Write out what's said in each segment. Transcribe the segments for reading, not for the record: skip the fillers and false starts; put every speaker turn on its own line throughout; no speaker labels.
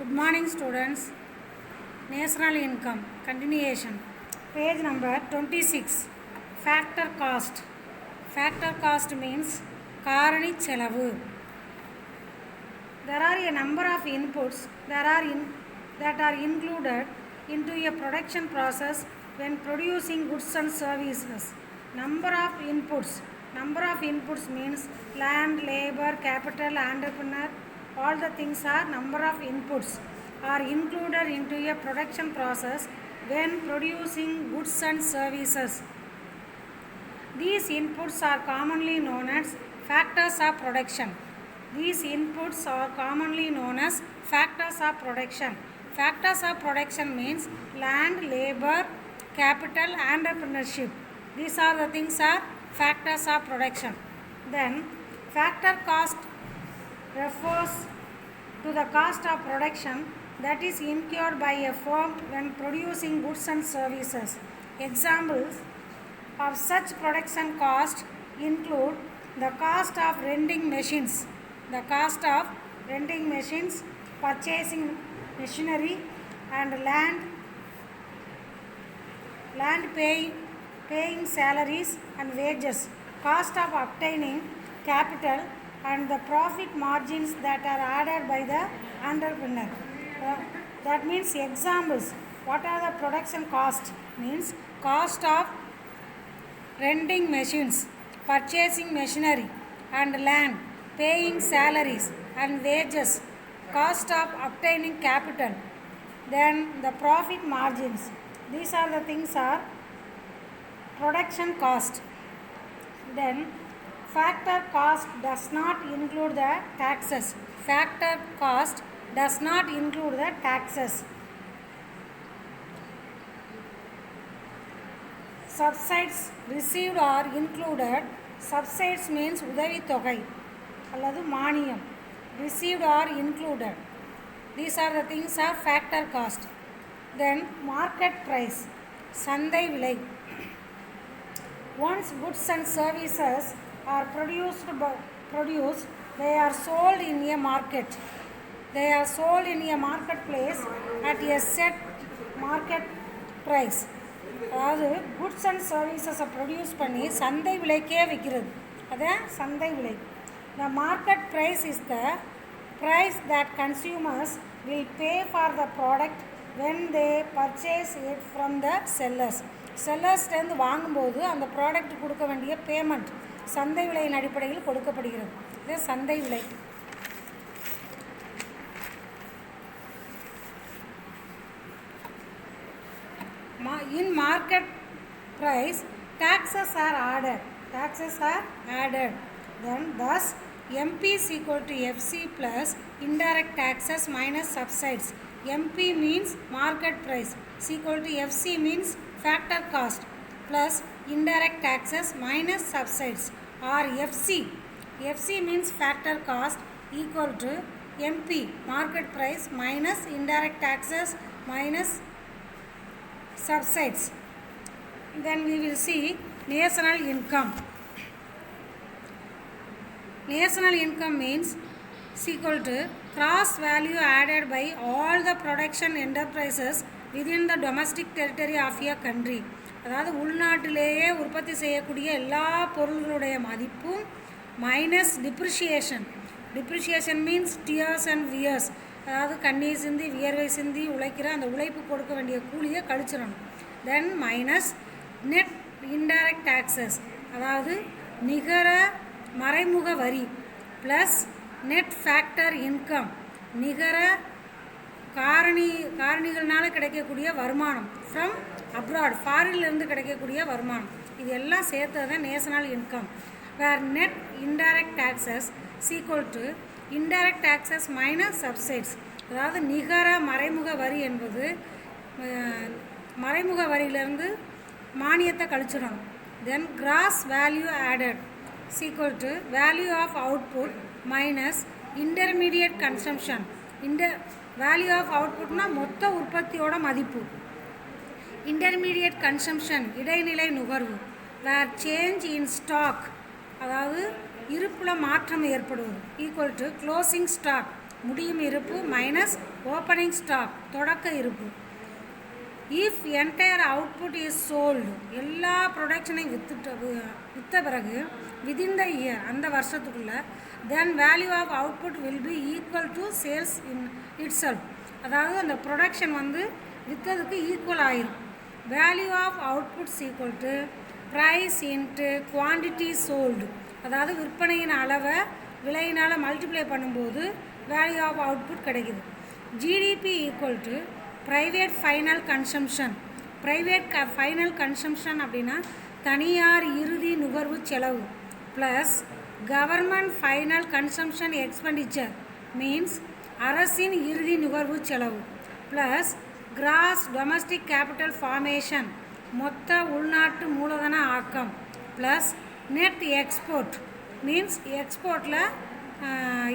Good morning students. National income continuation. Page number 26. Factor cost. Factor cost means காரணி செலவு. There are a number of inputs that are included into a production process when producing goods and services. Number of inputs means land, labor, capital, entrepreneur. All the things are number of inputs are included into a production process when producing goods and services. These inputs are commonly known as factors of production. These inputs are commonly known as factors of production. Factors of production means land, labor, capital, entrepreneurship. These are the things are factors of production. Then factor cost refers to the cost of production that is incurred by a firm when producing goods and services. Examples of such production cost include the cost of renting machines, purchasing machinery and land paying salaries and wages, cost of obtaining capital and the profit margins that are added by the entrepreneur. That means examples. What are the production cost? Means cost of renting machines, purchasing machinery and land, paying salaries and wages, cost of obtaining capital, then the profit margins. These are the things are production cost. Then factor cost does not include the taxes. Factor cost does not include the taxes. Subsides received are included. Subsides means உதவி தொகை அல்லது மானியம். Received are included. These are the things of factor cost. Then market price, சந்தை விலை. Once goods and services are produced, they are sold in a market. They are sold in a marketplace at a set market price. அதாவது goods and சர்வீசஸை produce பண்ணி சந்தை விலைக்கே விற்கிறது, அதான் சந்தை விலை. The market price is the price that consumers will pay for the product when they purchase it from the sellers. செல்லர்ஸ்லேருந்து வாங்கும்போது அந்த ப்ராடக்ட் கொடுக்க வேண்டிய பேமெண்ட் சந்தை விலையின் அடிப்படையில் கொடுக்கப்படுகிறது. இது சந்தை விலை. In market price, taxes are added. Then thus MP is equal to FC plus indirect taxes minus subsides. MP means market price is equal to FC means factor cost plus indirect taxes minus subsides, or FC means factor cost equal to MP market price minus indirect taxes minus subsides. Then we will see national income. National income means is equal to cross value added by all the production enterprises within the domestic territory of a country. அதாவது உள்நாட்டிலேயே உற்பத்தி செய்யக்கூடிய எல்லா பொருள்களுடைய மதிப்பும் minus depreciation means tears and wears, அதாவது கண்ணீர் சிந்தி வியர்வை சிந்தி உழைக்கிற அந்த உழைப்பு கொடுக்க வேண்டிய கூலியை கழிச்சிடணும். Then minus net indirect taxes, அதாவது நிகர மறைமுக வரி, ப்ளஸ் நெட் ஃபேக்டர் இன்கம், நிகர காரணிகள்னால் கிடைக்கக்கூடிய வருமானம் ஃப்ரம் அப்ராட், ஃபாரின்லேருந்து கிடைக்கக்கூடிய வருமானம். இது எல்லாம் சேர்த்தது தான் national income. Where net indirect taxes equal to indirect taxes minus subsidies, அதாவது நிகர மறைமுக வரி என்பது மறைமுக வரியிலேருந்து மானியத்தை கழிச்சிடணும். Then gross value added equal to value of output minus intermediate consumption. Value of அவுட்புட்னா மொத்த உற்பத்தியோட மதிப்பு, இன்டர்மீடியட் கன்சம்ஷன் இடைநிலை நுகர்வு. வேர் சேஞ்ச் இன் ஸ்டாக், அதாவது இருப்பில் மாற்றம் ஏற்படுவது ஈக்குவல் டு க்ளோசிங் ஸ்டாக் முடியும் இருப்பு மைனஸ் ஓப்பனிங் ஸ்டாக் தொடக்க இருப்பு. If entire output is sold, எல்லா ப்ரொடக்ஷனையும் விற்ற பிறகு விதின் த இயர், அந்த வருஷத்துக்குள்ளே, then value of output will be equal to sales in itself. அதாவது அந்த ப்ரொடக்ஷன் வந்து விற்றதுக்கு ஈக்குவல் ஆயிரும். Value of outputs equal to price into quantity sold. அதாவது விற்பனையின் அளவை விலையினால் மல்டிப்ளை பண்ணும்போது வேல்யூ ஆஃப் அவுட்புட் கிடைக்குது. GDP equal to private final consumption. Private final consumption அப்படின்னா தனியார் இறுதி நுகர்வு செலவு plus government final consumption expenditure means அரசின் இறுதி நுகர்வு செலவு plus gross domestic capital formation மொத்த உள்நாட்டு மூலதன ஆக்கம் ப்ளஸ் நெட் எக்ஸ்போர்ட் மீன்ஸ் எக்ஸ்போர்ட்டில்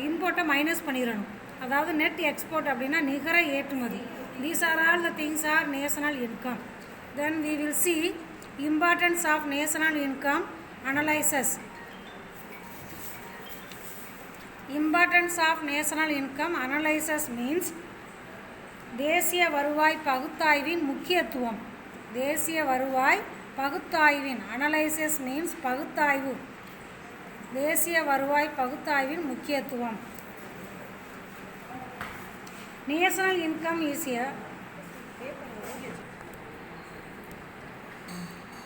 இம்போர்ட்டை மைனஸ் பண்ணிடணும். அதாவது நெட் எக்ஸ்போர்ட் அப்படின்னா நிகர ஏற்றுமதி. These are all the things are national income. Then we will see importance of national income analysis. Importance of national income analysis means தேசிய வருவாய் பகுத்தாய்வின் முக்கியத்துவம். தேசிய வருவாய் பகுத்தாய்வின் அனலைசிஸ் மீன்ஸ் பகுத்தாய்வு. தேசிய வருவாய் பகுத்தாய்வின் முக்கியத்துவம். National income is a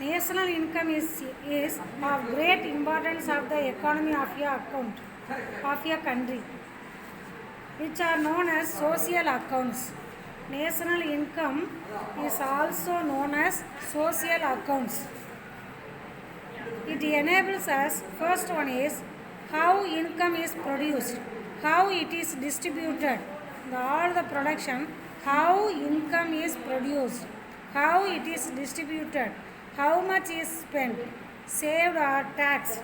national income is of great importance of the economy of a account of a country, which are known as social accounts. National income is also known as social accounts. It enables us, first one is how income is produced, how it is distributed, all the production, how income is produced, how it is distributed, how much is spent, saved or taxed.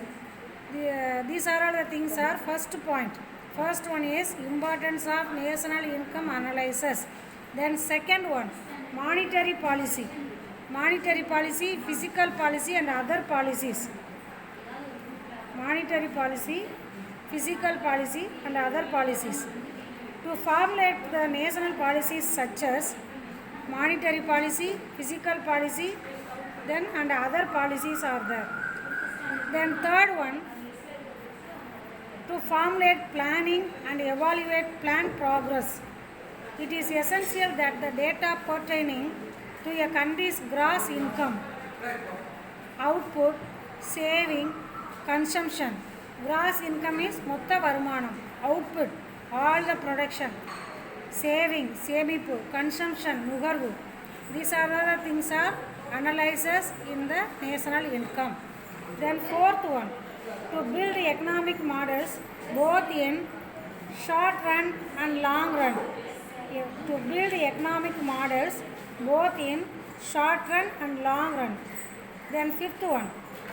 These are all the things are first point. First one is importance of national income analysis. Then second one, monetary policy. Monetary policy, fiscal policy and other policies. Monetary policy, fiscal policy and other policies. To formulate the national policies such as monetary policy, fiscal policy, then and other policies are there. Then third one, to formulate planning and evaluate plan progress. It is essential that the data pertaining to a country's gross income, output, saving, consumption. Gross income is மொத்த வருமானம், output all the production, saving சேமிப்பு, consumption நுகர்வு. These are all the things are analyzes in the national income. Then fourth one, to build economic models both in short run and long run. To build economic models both in short run and long run. Then fifth one,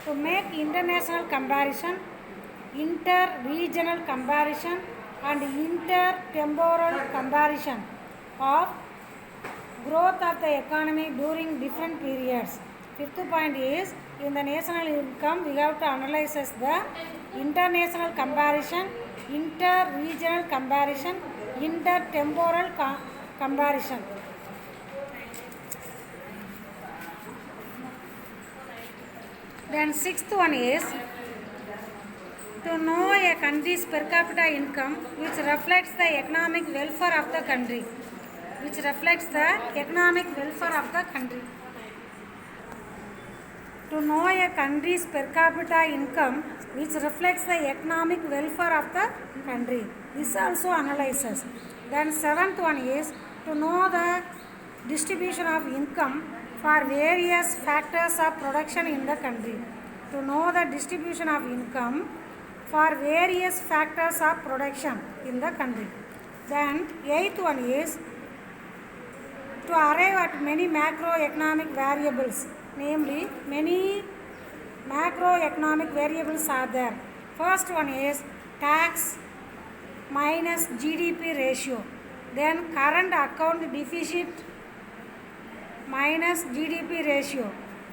to make international comparison, inter-regional comparison and inter-temporal comparison of growth of the economy during different periods. Fifth point is, in the national income we have to analyze the international comparison, inter-regional comparison, inter-temporal comparison. Then sixth one is to know a country's per capita income which reflects the economic welfare of the country. Which reflects the economic welfare of the country. To know a country's per capita income which reflects the economic welfare of the country. This also analyzes. Then seventh one is to know the distribution of income for various factors of production in the country. To know the distribution of income for various factors of production in the country. Then eighth one is to arrive at many macroeconomic variables, namely many macroeconomic variables are there. First one is tax minus GDP ratio, then current account deficit minus GDP ratio,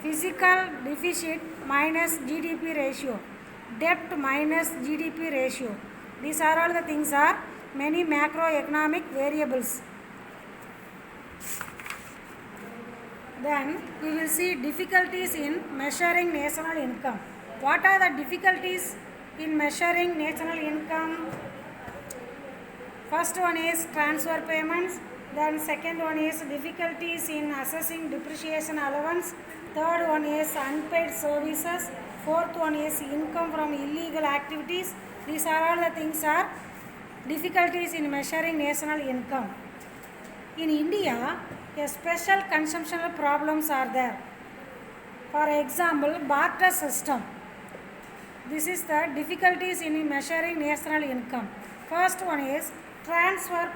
physical deficit minus GDP ratio, debt minus GDP ratio. These are all the things are many macroeconomic variables. Then we will see difficulties in measuring national income. What are the difficulties in measuring national income? First one is transfer payments. Then second one is difficulties in assessing depreciation allowance. Third one is unpaid services. Fourth one is income from illegal activities. These are all the things are difficulties in measuring national income. In India, a special consumptional problems are there. For example, barter system. This is the difficulties in measuring national income. First one is transfer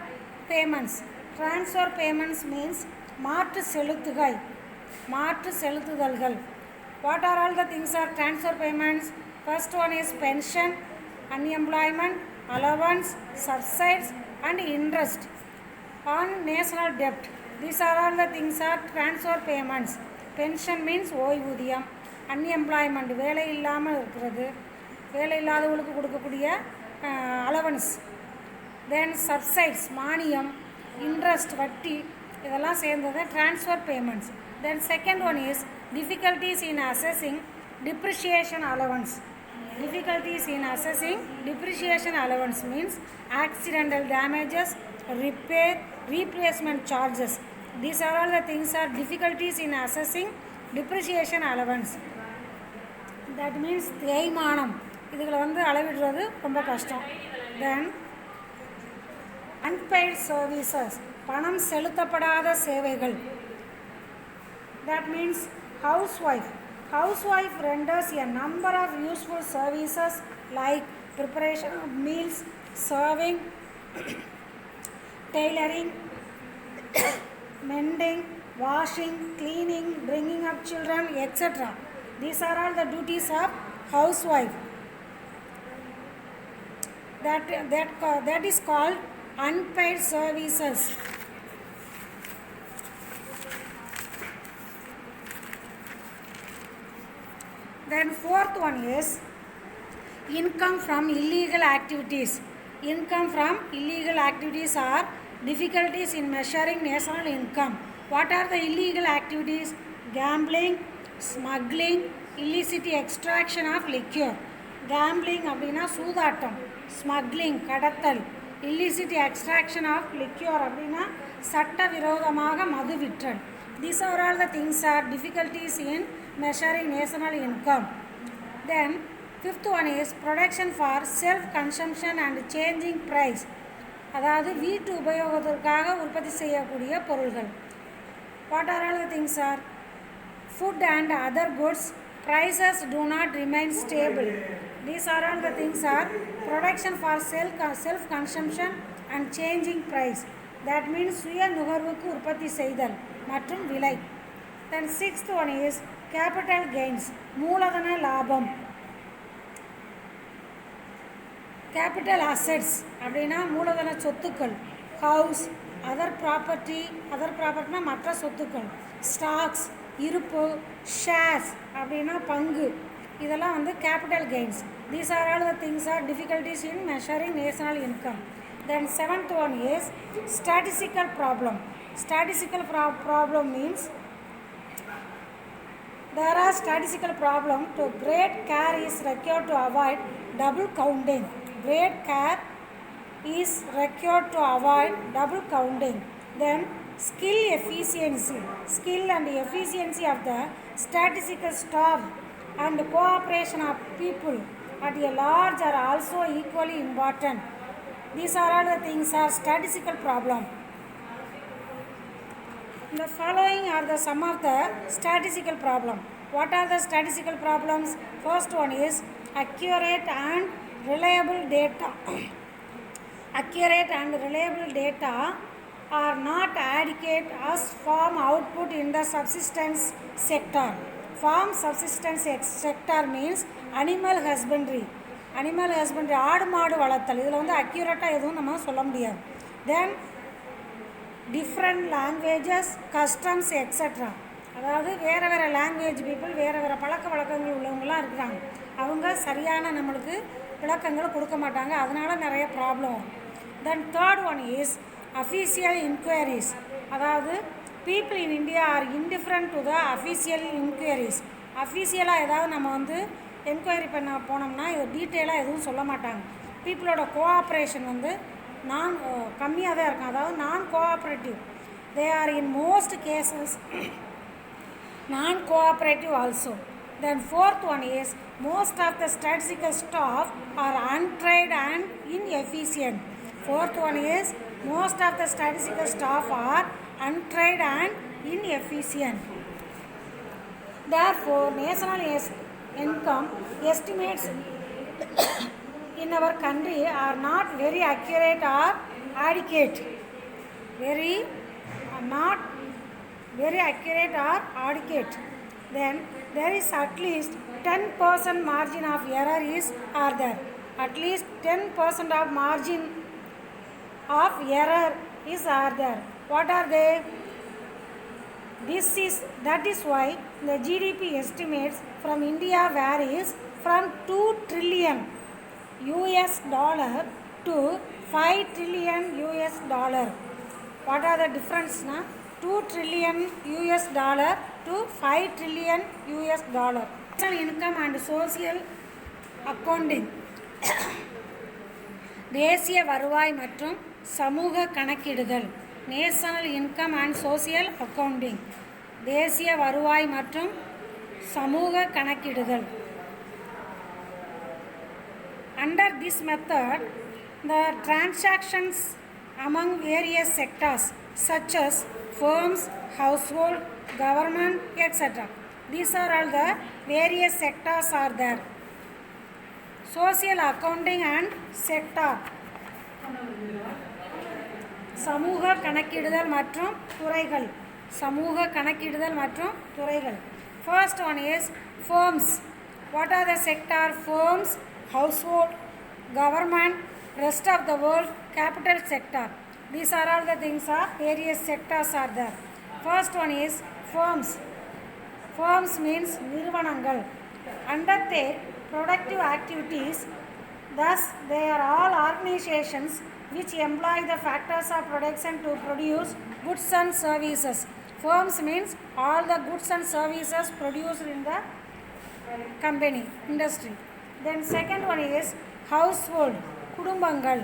payments. Transfer payments means மாற்று செலுத்துதல்கள். What are all the things are transfer payments? First one is pension, unemployment, allowance, subsidies and interest on national debt. These are all the things are transfer payments. Pension means ஓய்வூதியம், unemployment வேலை இல்லாமல் இருக்கிறது, வேலை இல்லாதவங்களுக்கு கொடுக்கக்கூடிய allowance. Then subsidies மானியம், interest வட்டி, இதெல்லாம் சேர்ந்தது transfer payments. Then second one is difficulties in assessing depreciation allowance. Difficulties in assessing depreciation allowance means accidental damages, repair, replacement charges. These are all the things are difficulties in assessing depreciation allowance. That means தேய்மானம், இதுகளை அளவிடுறது ரொம்ப கஷ்டம். Then unpaid services, பணம் செலுத்தப்படாத சேவைகள். That means housewife. Housewife renders a number of useful services like preparation of meals, serving, tailoring, mending, washing, cleaning, bringing up children, etc. These are all the duties of housewife. That is called unpaid services. Then fourth one is income from illegal activities. Income from illegal activities are difficulties in measuring national income. What are the illegal activities? Gambling, smuggling, illicit extraction of liquor. Gambling அப்படின்னா சூதாட்டம், smuggling கடத்தல், illicit extraction of liquor அப்படின்னா சட்டவிரோதமாக மது விற்றல். These are all the things are difficulties in measuring national income. Then fifth one is production for self consumption and changing price. அதாவது வீட்டு உபயோகத்திற்காக உற்பத்தி செய்யக்கூடிய பொருள்கள். What are all the things are? Food and other goods prices do not remain stable. These are all the things are production for self consumption and changing price. That means சுய நுகர்வுக்கு உற்பத்தி செய்தல் மற்றும் விலை. Then sixth one is capital gains, மூலதன லாபம். Capital assets அப்படின்னா மூலதன சொத்துக்கள். House, other propertyனா மற்ற சொத்துக்கள். Stocks, இருப்பு. Shares அப்படின்னா பங்கு. இதெல்லாம் capital gains. These are all the things are difficulties in measuring national income. Then seventh one is statistical problem. Statistical problem means there are statistical problem to great care is required to avoid double counting. Great care is required to avoid double counting. Then skill and efficiency of the statistical staff and cooperation of people at a large are also equally important. These are all the things are statistical problem. The following are the some of the statistical problem. What are the statistical problems? First one is accurate and reliable data. Accurate and reliable data are not adequate as farm output in the subsistence sector. Farm subsistence sector means animal husbandry. Animal husbandry ஆடு மாடு வளர்த்தல். இதில் அக்யூரேட்டாக எதுவும் நம்ம சொல்ல முடியாது. Then different languages, customs, etc. அதாவது வேறு வேறு லாங்குவேஜ் பீப்புள், வேறு வேறு பழக்க வழக்கங்கள் உள்ளவங்களாம் இருக்கிறாங்க. அவங்க சரியான நம்மளுக்கு விளக்கங்கள் கொடுக்க மாட்டாங்க. அதனால் நிறைய ப்ராப்ளம் வரும். Then third one is official inquiries. அதாவது people in India are indifferent to the official inquiries. அஃபீஷியலாக ஏதாவது நம்ம வந்து என்கொயரி பண்ண போனோம்னா இது டீட்டெயிலாக எதுவும் சொல்ல மாட்டாங்க. பீப்புளோட கோஆப்ரேஷன் வந்து கம்மியாக தான் இருக்கும், அதாவது non cooperative. They are in most cases non cooperative also. Then fourth one is most of the statistical staff are untrained and inefficient. Fourth one is most of the statistical staff are untrained and inefficient. Therefore, national income estimates in our country are not very accurate or adequate. Not very accurate or adequate. Then there is at least 10% margin of error are there. At least 10% of margin of error are there. What are they? That is why the GDP estimates from India varies from 2 trillion US dollar to 5 trillion US dollar. What are the difference? 2 trillion US dollar to 5 trillion US dollar. National income and social accounting. தேசிய வருவாய் மற்றும் சமூக கணக்கிடுதல். National income and social accounting. தேசிய வருவாய் மற்றும் சமூக கணக்கிடுதல். Under this method, the transactions among various sectors such as firms, household, government, etc. These are all the various sectors are there. Social accounting and sector. சமூக கணக்கிடுதல் மற்றும் துறைகள். சமூக கணக்கிடுதல் மற்றும் துறைகள். First one is firms. What are the sector? Firms, household, government, rest of the world, capital sector. These are all the things are various sectors are there. First one is firms. Firms means நிறுவனங்கள். Undertake productive activities. Thus, they are all organizations which employ the factors of production to produce goods and services. Firms means all the goods and services produced in the company, industry. Then second one is household. குடும்பங்கள்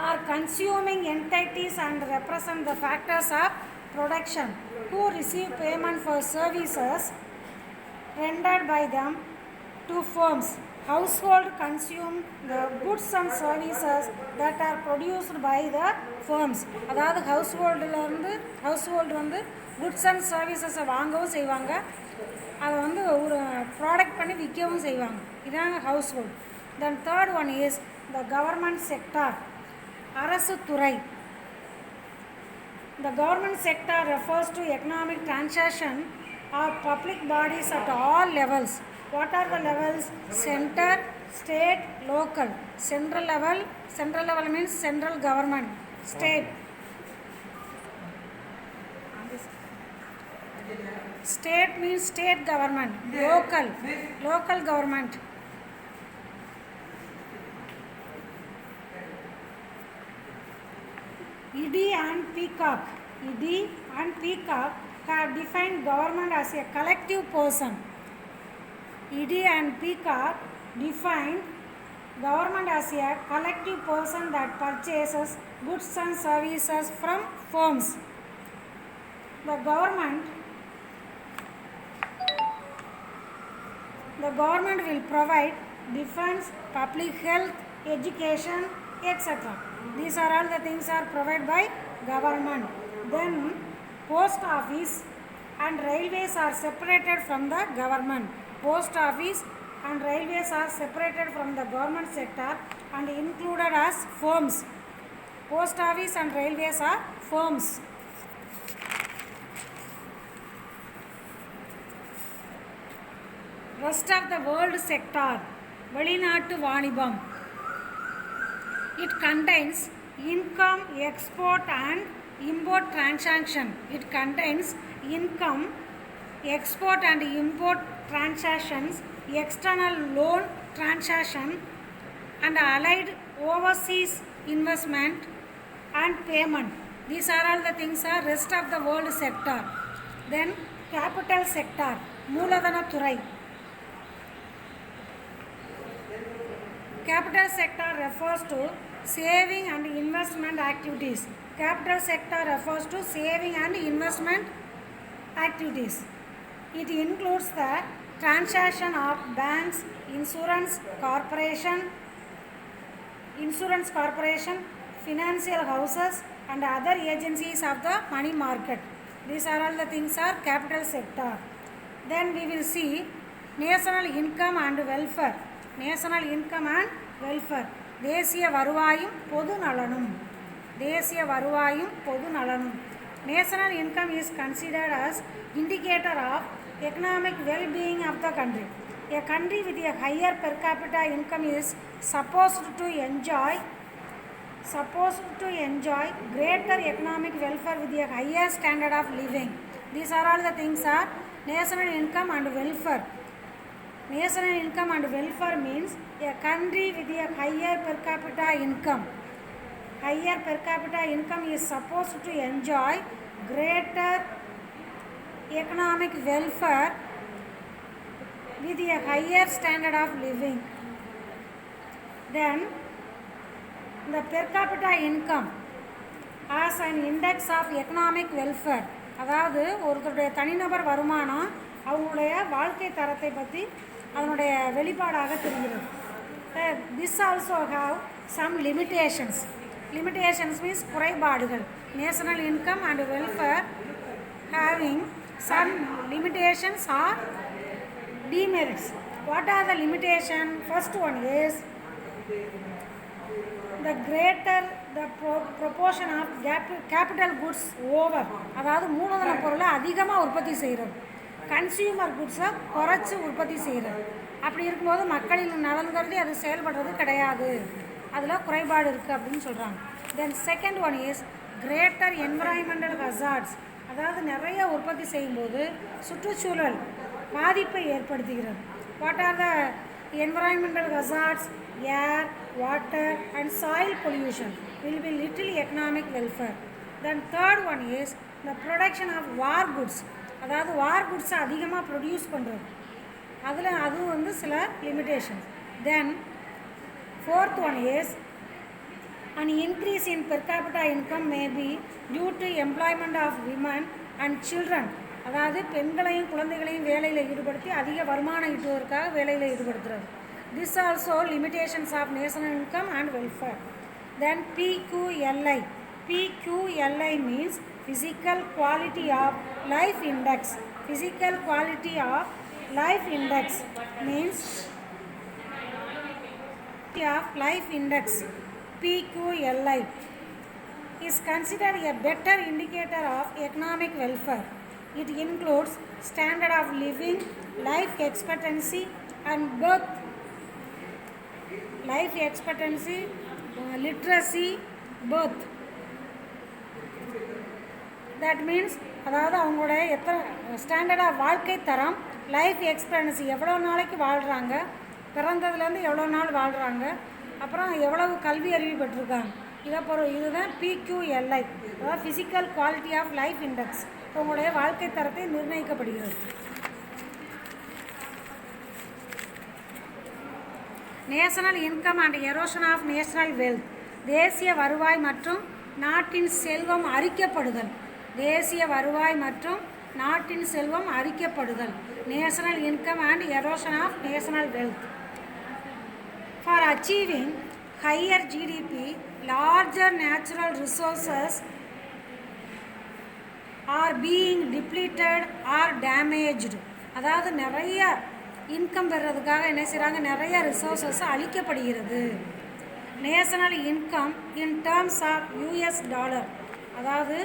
are consuming entities and represent the factors of production who receive payment for services rendered by them to firms. Household consume the goods and services that are produced by the firms. அதாவது household வந்து goods and சர்வீசஸை வாங்கவும் செய்வாங்க, அதை வந்து ஒரு product பண்ணி விற்கவும் செய்வாங்க. இதாங்க household. Then third one is the government sector. அரசு துறை. The government sector refers to economic transaction of public bodies at all levels. What are the levels? Center, state, local. Central level means central government. State means state government. Local government. Edie and Peacock have defined government as a collective person. Edie and Peacock defined government as a collective person that purchases goods and services from firms. The government will provide defense, public health, education, etc. These are all the things are provided by government. Then post office and railways are separated from the government. Post office and railways are separated from the government sector and included as firms. Post office and railways are firms. Rest of the world sector. வெளிநாட்டு வாணிபம். It contains income, export and import transaction. It contains income, export and import transactions, external loan transaction and allied overseas investment and payment. These are all the things are rest of the world sector. Then capital sector, மூலதன துறை. Capital sector refers to saving and investment activities. Capital sector refers to saving and investment activities. It includes the transaction of banks, insurance corporation, financial houses and other agencies of the money market. These are all the things are capital sector. Then we will see national income and welfare. National income and welfare. தேசிய வருவாயும் பொது நலனும். தேசிய வருவாயும் பொது நலனும். National income is considered as indicator of economic well-being of the country. A country with a higher per capita income is supposed to enjoy greater economic welfare with a higher standard of living. These are all the things are national income and welfare. National income and welfare means a country with a higher per capita income. Higher per capita income is supposed to enjoy greater economic welfare with a higher standard of living. Then the per capita income as an index of economic welfare. அதாவது ஒருத்தருடைய தனிநபர் வருமானம் அவங்களுடைய வாழ்க்கை தரத்தை பற்றி அதனுடைய வெளிப்பாடாக தெரிகிறது. This also have some limitations. Limitations means குறைபாடுகள். National income and welfare having some limitations or demerits. What are the limitations? First one is the greater the proportion of capital goods over. அதாவது மூலதன பொருளை அதிகமாக உற்பத்தி செய்கிறது. Consumer குட்ஸை குறைச்சி உற்பத்தி செய்கிறது. அப்படி இருக்கும்போது மக்களின் நலன் கருதி அது செயல்படுறது கிடையாது. அதில் குறைபாடு இருக்குது அப்படின்னு சொல்கிறாங்க. Then second one is greater environmental hazards. அதாவது நிறைய உற்பத்தி செய்யும்போது சுற்றுச்சூழல் பாதிப்பை ஏற்படுத்துகிறது. What are the environmental hazards? Air, water and soil pollution will be little economic welfare. Then third one is the production of war goods. அதாவது war குட்ஸை அதிகமாக ப்ரொடியூஸ் பண்ணுறது. அதுவும் வந்து சில limitations. Then fourth one is an increase in per capita income may be due to employment of women and children. அதாவது பெண்களையும் குழந்தைகளையும் வேலையில் ஈடுபடுத்தி அதிக வருமானம் ஈட்டுவதற்காக வேலையில் ஈடுபடுத்துறது. This also limitations of national income and welfare. Then PQLI. PQLI means physical quality of life index. Physical quality of life index means of life index. PQLI is considered a better indicator of economic welfare. It includes standard of living, life expectancy and birth, life expectancy, literacy, birth. That means அதாவது அவங்களோட standard of வாழ்க்கை தரம், life expectancy, எவ்வளோ நாளைக்கு வாழ்கிறாங்க, பிறந்ததுலேருந்து எவ்வளோ நாள் வாழ்கிறாங்க, அப்புறம் எவ்வளவு கல்வி அறிவு பெற்றிருக்காங்க, இதுதான் PQLI, அதாவது physical quality of life index. உங்களுடைய வாழ்க்கை தரத்தை நிர்ணயிக்கப்படுகிறது. National income and erosion of national wealth. தேசிய வருவாய் மற்றும் நாட்டின் செல்வம் அரிக்கப்படுதல். தேசிய வருவாய் மற்றும் நாட்டின் செல்வம் அரிக்கப்படுதல். National income and erosion of national wealth. For achieving higher GDP, larger natural resources are being depleted or damaged. அதாவது நிறைய இன்கம் பெறுறதுக்காக என்ன செய்கிறாங்க, நிறைய ரிசோர்ஸஸ் அளிக்கப்படுகிறது. National income in terms of US dollar. அதாவது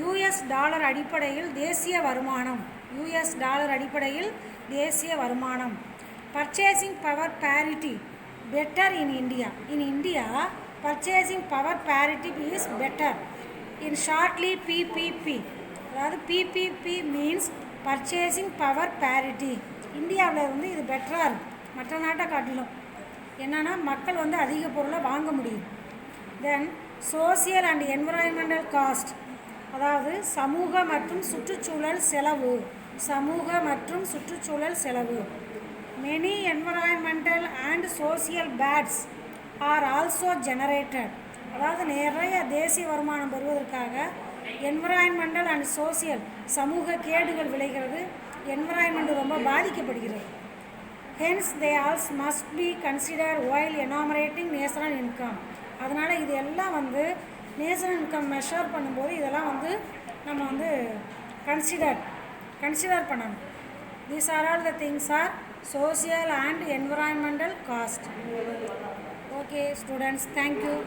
US டாலர் அடிப்படையில் தேசிய வருமானம். US டாலர் அடிப்படையில் தேசிய வருமானம். Purchasing power parity better in India. In India, purchasing power parity is better. In shortly PPP. அதாவது PPP means purchasing power parity. இந்தியாவில் வந்து இது பெட்டராக இருக்குது மற்ற நாட்டை காட்டிலும். என்னென்னா மக்கள் வந்து அதிக பொருளை வாங்க முடியும். Then social and environmental cost, அதாவது சமூக மற்றும் சுற்றுச்சூழல் செலவு. சமூக மற்றும் சுற்றுச்சூழல் செலவு. Many environmental and social bads are also generated, அதாவது நிறைய தேசிய வருமானம் பெறுவதற்காக என்விரான்மெண்டல் அண்ட் சோசியல் சமூக கேடுகள் விளைகிறது. என்விரான்மெண்ட் ரொம்ப பாதிக்கப்படுகிறது. Hence they also must be consider while enumerating national income. அதனால் இது எல்லாம் நேஷனல் இன்கம் மெஷர் பண்ணும்போது இதெல்லாம் நம்ம கன்சிடர் பண்ணணும். These are all the things are social and environmental cost. Okay students, thank you.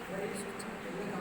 Very